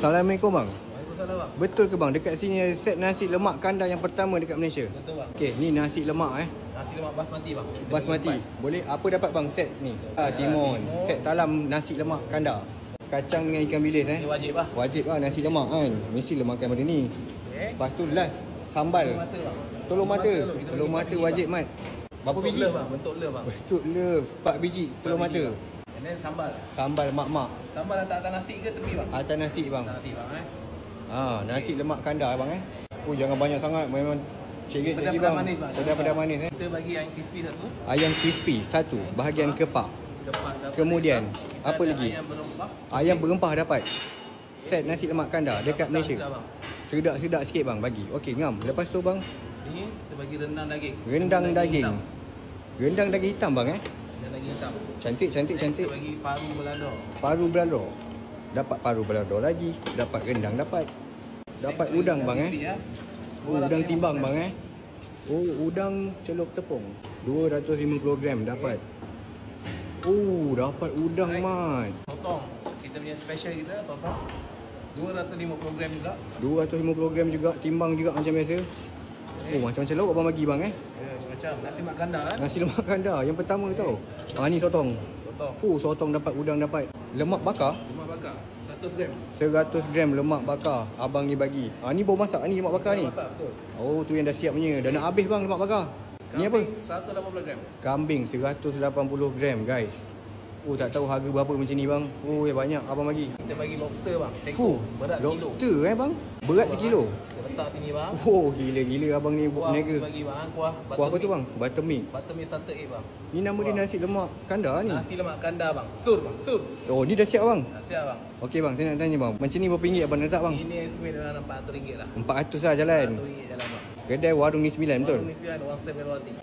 Assalamualaikum bang. Waalaikumsalam bang. Betul ke bang dekat sini ada set nasi lemak kandar yang pertama dekat Malaysia? Betul bang. Okey, ni nasi lemak Nasi lemak basmati bang. basmati. Boleh apa dapat bang set ni? Timun. Set talam nasi lemak kandar. Kacang dengan ikan bilis Ini wajib bang. Wajib lah nasi lemak kan. Mestilah makan benda ni. Okey. Lepas tu last sambal. Telur mata bang. Telur mata. Kita Telur bagi mata empat wajib bang. mat. Berapa Bentuk biji? le bang. Bentuk le bang. Betul love 4 biji telur Empat mata. biji, bang. And then sambal. Sambal mak-mak. Sambal hantar atas nasi ke tepi bang? Atas nasi bang. Atas nasi bang Nasi lemak kandar bang Oh jangan banyak sangat. Memang cekit lagi Pedas-pedas bang. manis bang. Pedas-pedas manis Kita bagi ayam crispy satu. Ayam crispy satu, bahagian kepak. Depan ke Kemudian, kita apa ada lagi? Ayam berempah. Ayam berempah dapat. Set nasi lemak kandar dekat Sedap, Malaysia. sedap, bang. Sedap-sedap sikit bang bagi. Okey ngam. Lepas tu bang, Ini kita bagi rendang daging. rendang daging. hitam. Rendang daging hitam bang Rendang daging hitam. Cantik cantik cantik. Kita bagi paru belado. Paru belado. Dapat paru belado lagi. Dapat rendang dapat. Dapat udang bang Oh, udang timbang bang Oh, udang celup tepung 250 gram dapat. Oh, dapat udang mat. Sotong. Kita punya special kita sotong. 250 gram juga. 250 gram juga, timbang juga macam biasa. Oh, macam-macam lauk abang bagi bang Ya, macam nasi mak kandar kan. Nasi lemak kandar yang pertama tau. Ni sotong. Sotong. Sotong dapat, udang dapat. Lemak bakar Lemak bakar 100 gram. 100 gram lemak bakar abang ni bagi. Ni baru masak ni lemak bakar ni. Masak betul. Oh, tu yang dah siap punya. Dah nak habis bang lemak bakar. Ni apa? Kambing 180 gram. Kambing 180 gram guys. Oh, tak tahu harga berapa macam ni bang. Oh, banyak abang bagi. Kita bagi lobster bang. Fuh, Berat sekilo. lobster bang. Berat sekilo. Kita letak sini bang. Oh, gila-gila abang ni Kuah kita berniaga. bagi bang. Kuah Kuah apa tu bang? Buttermilk. Buttermilk salted egg bang. Ni nama dia nasi lemak kandar ni. Nasi lemak kandar bang. Sur bang. Sur. Oh, ni dah siap bang. Nasihat bang. Okey bang, saya nak tanya bang. Macam ni berapa ringgit abang letak bang? Ini estimate dalam RM400 lah. 400 lah jalan. RM400 jalan bang. Kedai warung ni 9 betul? Warung ni 9 orang 7 roti.